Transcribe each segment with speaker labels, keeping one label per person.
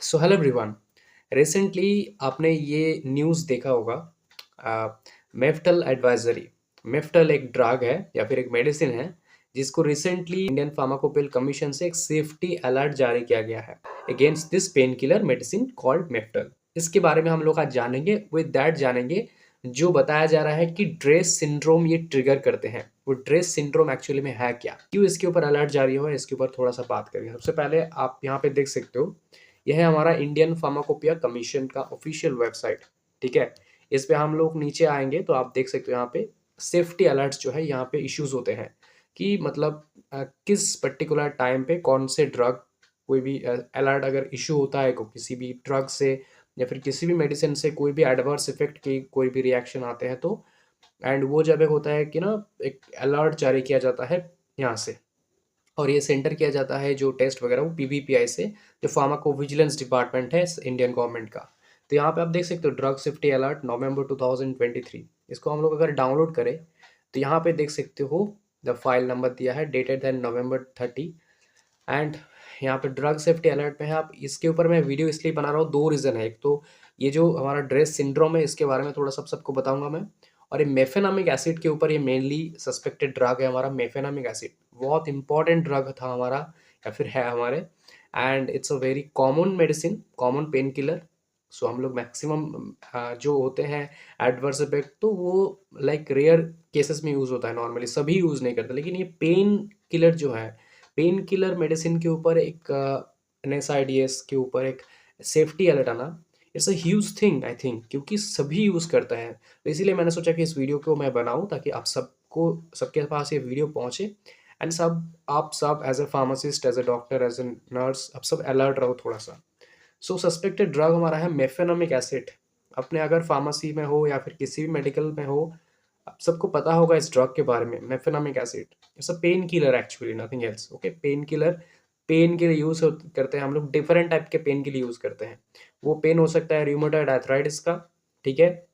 Speaker 1: So hello everyone. Recently आपने ये news देखा होगा। मेफ्टल एडवाइजरी। मेफ्टल एक ड्रग है या फिर एक मेडिसिन है जिसको रिसेंटली इंडियन फार्माकोपियल कमीशन से एक सेफ्टी अलर्ट जारी किया गया है against this pain killer medicine called Meftal. इसके बारे में हम लोग आज जानेंगे। विद दैट जानेंगे जो बताया जा रहा है कि ड्रेस सिंड्रोम ये ट्रिगर करते हैं। वो ड्रेस सिंड्रोम एक्चुअली में है क्या, क्यों इसके ऊपर अलर्ट जारी हुआ है, इसके ऊपर थोड़ा सा बात करेंगे। सबसे पहले आप यहाँ पे देख सकते हो, यह है हमारा इंडियन फार्माकोपिया कमीशन का ऑफिशियल वेबसाइट। ठीक है, इस पे हम लोग नीचे आएंगे तो आप देख सकते हो यहाँ पे सेफ्टी अलर्ट्स जो है यहाँ पे इश्यूज होते हैं कि मतलब किस पर्टिकुलर टाइम पे कौन से ड्रग, कोई भी अलर्ट अगर इशू होता है को किसी भी ड्रग से या फिर किसी भी मेडिसिन से कोई भी एडवर्स इफेक्ट की कोई भी रिएक्शन आते हैं तो एंड वो जब एक होता है कि ना एक अलर्ट जारी किया जाता है यहाँ से, और ये सेंटर किया जाता है जो टेस्ट वगैरह वो पीवीपीआई से, जो फार्माकोविजिलेंस डिपार्टमेंट है इंडियन गवर्नमेंट का। तो यहाँ पे आप देख सकते हो ड्रग सेफ्टी अलर्ट नवंबर 2023। इसको हम लोग अगर डाउनलोड करें तो यहाँ पे देख सकते हो द फाइल नंबर दिया है डेटेड दैन November 30। एंड यहाँ पे ड्रग सेफ्टी अलर्ट में है। आप इसके ऊपर मैं वीडियो इसलिए बना रहा हूँ, दो रीज़न है। एक तो ये जो हमारा ड्रेस सिंड्रोम है इसके बारे में थोड़ा सबको बताऊंगा मैं, और ये मेफेनामिक एसिड के ऊपर ये मेनली सस्पेक्टेड ड्रग है हमारा मेफेनामिक एसिड। बहुत इंपॉर्टेंट ड्रग था हमारा या फिर है हमारे, and it's a very common medicine, common painkiller. So हम लोग मैक्सिमम जो होते हैं एडवर्स इफेक्ट तो वो लाइक रेयर केसेस में यूज़ होता है, नॉर्मली सभी यूज़ नहीं करते। लेकिन ये पेन किलर जो है, पेन किलर मेडिसिन के ऊपर एक एनएसआईडीएस के ऊपर एक सेफ्टी अलर्ट आना, it's a huge thing I think, क्योंकि सभी यूज़ करते हैं। तो इसीलिए मैंने सोचा कि इस वीडियो को मैं बनाऊं ताकि आप सबको, सबके पास ये वीडियो पहुंचे एंड आप सब as a pharmacist, as a doctor, as a nurse, आप सब अलर्ट रहो थोड़ा सा। सो सस्पेक्टेड ड्रग हमारा है मेफेनामिक एसिड। अपने अगर फार्मेसी में हो या फिर किसी भी मेडिकल में हो, आप सबको पता होगा इस ड्रग के बारे में, mefenamic acid. It's a pain killer actually, nothing else. Okay, pain killer, pain के लिए यूज करते हैं हम लोग, डिफरेंट टाइप के पेन के लिए यूज करते हैं। वो पेन हो सकता है रूमेटॉइड आर्थराइटिस का, ठीक है,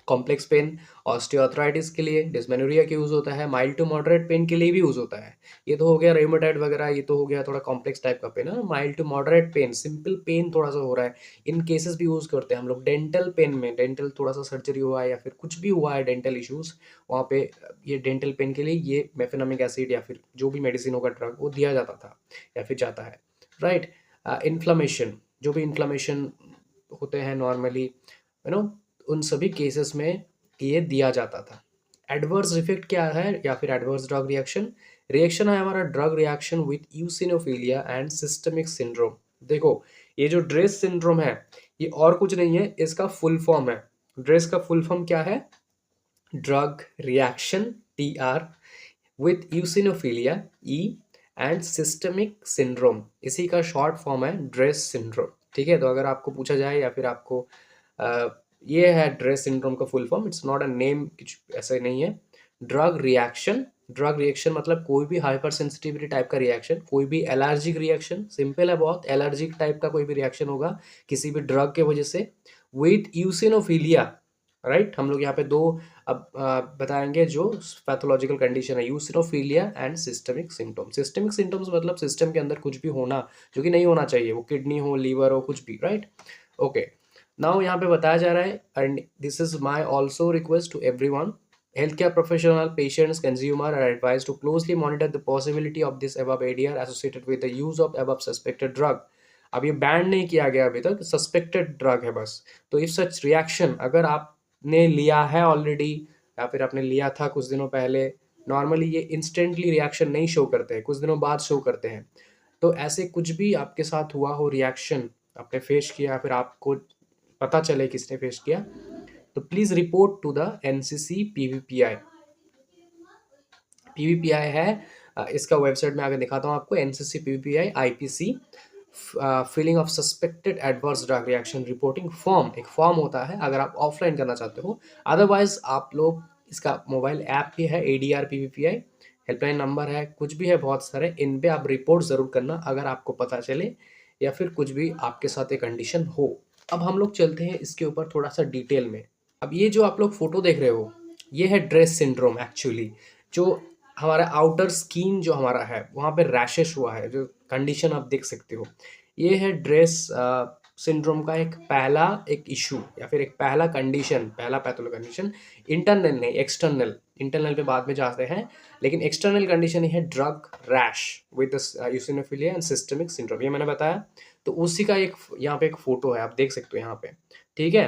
Speaker 1: कॉम्प्लेक्स पेन, ऑस्टियोआर्थराइटिस के लिए, डिस्मेनोरिया के यूज होता है, माइल्ड टू मॉडरेट पेन के लिए भी यूज होता है। ये तो हो गया रेमेटाइड वगैरह, ये तो हो गया थोड़ा कॉम्प्लेक्स टाइप का पेन है। Mild to moderate pain, simple pain थोड़ा सा हो रहा है, इन केसेस भी यूज करते हैं हम लोग। डेंटल पेन में, डेंटल थोड़ा सा सर्जरी हुआ है या फिर कुछ भी हुआ है डेंटल इश्यूज, वहाँ पे ये डेंटल पेन के लिए ये मेफेनामिक एसिड या फिर जो भी मेडिसिन होगा ड्रग वो दिया जाता था या फिर जाता है, राइट। इन्फ्लामेशन, जो भी इन्फ्लामेशन होते हैं नॉर्मली, उन सभी केसेस में ये दिया जाता था। एडवर्स इफेक्ट क्या है या फिर एडवर्स ड्रग रिएक्शन, रिएक्शन है हमारा drug reaction with eosinophilia and systemic syndrome. देखो, ये जो ड्रेस सिंड्रोम है ये और कुछ नहीं है, इसका फुल फॉर्म है। ड्रेस का फुल फॉर्म क्या है? Drug reaction, TR, with eosinophilia, E, and systemic syndrome, इसी का शॉर्ट फॉर्म है ड्रेस सिंड्रोम। ठीक है, तो अगर आपको पूछा जाए या फिर आपको ये है ड्रेस सिंड्रोम का full form, it's not a name, कुछ ऐसे नहीं है। ड्रग रिएक्शन, ड्रग रिएक्शन मतलब कोई भी हाइपर सेंसिटिविटी टाइप का रिएक्शन, कोई भी एलर्जिक रिएक्शन, सिंपल है बहुत, एलर्जिक टाइप का कोई भी रिएक्शन होगा किसी भी ड्रग के वजह से, विथ यूसिनोफिलिया, राइट। हम लोग यहाँ पे दो अब बताएंगे जो पैथोलॉजिकल कंडीशन है, eosinophilia and systemic symptoms. Systemic symptoms मतलब सिस्टम के अंदर कुछ भी होना जो कि नहीं होना चाहिए, वो किडनी हो, लीवर हो, कुछ भी, राइट। ओके, नाउ यहाँ पे बताया जा रहा है, and this is my also request to everyone, healthcare professional, patients, consumer are advised to closely monitor the possibility of this above ADR associated with the use of above suspected drug। अब ये ban नहीं किया गया अभी तक, suspected drug है बस। तो इफ सच रिएक्शन, अगर आपने लिया है ऑलरेडी या फिर आपने लिया था कुछ दिनों पहले, नॉर्मली ये इंस्टेंटली रिएक्शन नहीं शो करते हैं, कुछ दिनों बाद शो करते हैं। तो ऐसे कुछ भी आपके साथ हुआ हो, रिएक्शन आपने फेस किया या फिर आपको पता चले किसने फेस किया, तो please report to the NCC PVPI. PVPI है, इसका वेबसाइट में आगे दिखाता हूँ आपको, NCC PVPI IPC, feeling of suspected adverse drug reaction reporting form, एक फॉर्म होता है अगर आप ऑफलाइन करना चाहते हो। अदरवाइज आप लोग, इसका मोबाइल ऐप भी है, ADR पीवीपीआई, हेल्पलाइन नंबर है, कुछ भी है बहुत सारे, इन पे आप रिपोर्ट ज़रूर करना अगर आपको पता चले या फिर कुछ भी आपके साथ एक कंडीशन हो। अब हम लोग चलते हैं इसके ऊपर थोड़ा सा डिटेल में। अब ये जो आप लोग फोटो देख रहे हो, ये है ड्रेस सिंड्रोम एक्चुअली। जो हमारा आउटर स्किन जो हमारा है वहाँ पे रैशेस हुआ है, जो कंडीशन आप देख सकते हो, ये है ड्रेस सिंड्रोम का एक इशू या फिर एक पहला कंडीशन, पहला पैथोलॉजी कंडीशन, इंटरनल नहीं एक्सटर्नल, इंटरनल पे बाद में जाते हैं, लेकिन एक्सटर्नल कंडीशन ही है drug rash with eosinophilia and systemic syndrome, ये मैंने बताया। तो उसी का एक यहाँ पे एक फोटो है, आप देख सकते हो यहाँ पे, ठीक है।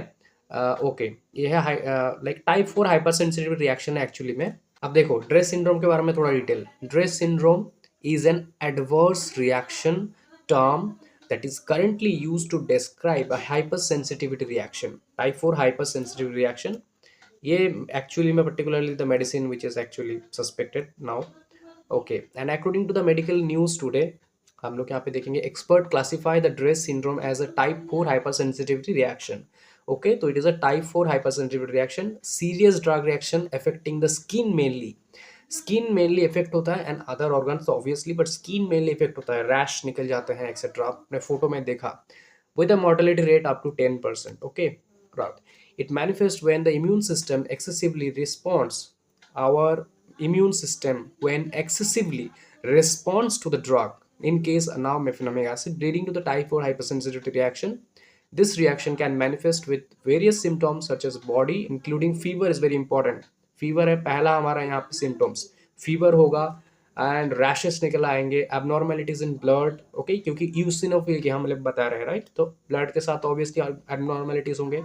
Speaker 1: ओके, ये है like type 4 hyper sensitive reaction है एक्चुअली में। अब देखो ड्रेस सिंड्रोम के बारे में थोड़ा detail. Dress syndrome is an adverse reaction term that is currently used to describe a hypersensitivity reaction, type 4 hypersensitivity reaction. ये actually में particularly the medicine which is actually suspected now. Okay, and according to the medical news today, हम लोग यहाँ पे देखेंगे expert classify the Dress syndrome as a type 4 hypersensitivity reaction. Okay, तो it is a type 4 hypersensitivity reaction, serious drug reaction affecting the skin mainly. Skin mainly effect होता है and other organs obviously, but skin mainly effect होता है, rash निकल जाते हैं etcetera, आपने photo में देखा, with a mortality rate up to 10%। Okay, right. It manifest when the immune system excessively responds, our immune system when excessively responds to the drug in case now mefenamic acid, leading to the type 4 hypersensitivity reaction. This reaction can manifest with various symptoms such as body including fever is very important. Fever है पहला हमारा यहाँ पे symptoms, fever होगा and rashes निकल आएंगे, abnormalities in blood, okay, क्योंकि eosinophil की हम लोग बता रहे हैं, राइट। तो ब्लड के साथ ऑब्वियसली एबनॉर्मेलिटीज होंगे।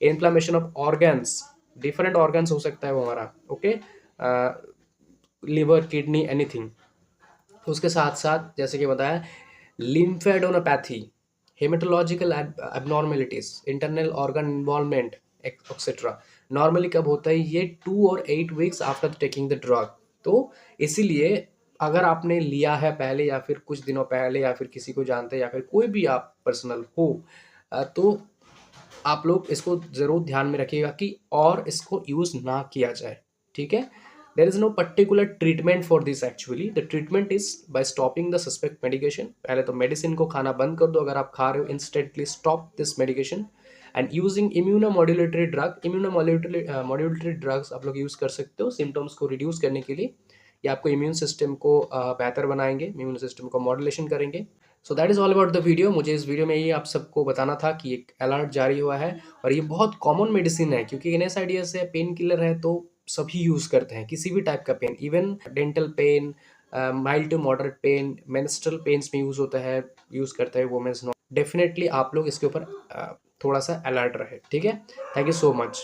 Speaker 1: Inflammation of organs, different organs हो सकता है वो हमारा, ओके, लिवर, किडनी, एनीथिंग। उसके साथ साथ जैसे कि बताया lymphadenopathy, haematological abnormalities, internal organ involvement etcetera. Normally कब होता है ये 2 और 8 weeks after taking the drug. तो इसीलिए अगर आपने लिया है पहले या फिर कुछ दिनों पहले या फिर किसी को जानते हैं या फिर कोई भी आप पर्सनल हो, तो आप लोग इसको ज़रूर ध्यान में रखिएगा कि और इसको यूज़ ना किया जाए, ठीक है। There is no particular treatment for this actually, the treatment is by stopping the suspect medication. पहले तो मेडिसिन को खाना बंद कर दो, अगर आप खा रहे हो instantly stop this medication and using immunomodulatory drug. Immunomodulatory drugs आप लोग यूज़ कर सकते हो सिम्टम्स को रिड्यूस करने के लिए, या आपको इम्यून सिस्टम को बेहतर बनाएंगे, इम्यून सिस्टम को मॉड्यूलेशन करेंगे। So that is all about the video. मुझे इस वीडियो में ये आप सबको बताना था कि एक अलर्ट जारी हुआ है और ये बहुत कॉमन मेडिसिन है, क्योंकि NSAIDs है, पेन किलर है, तो सभी यूज़ करते हैं किसी भी टाइप का pain, even dental pain, mild to moderate pain, menstrual pains में यूज़ होता है, यूज़ करता है वुमेन्स। डेफिनेटली आप लोग इसके ऊपर थोड़ा सा अलर्ट रहे, ठीक है। Thank you so much.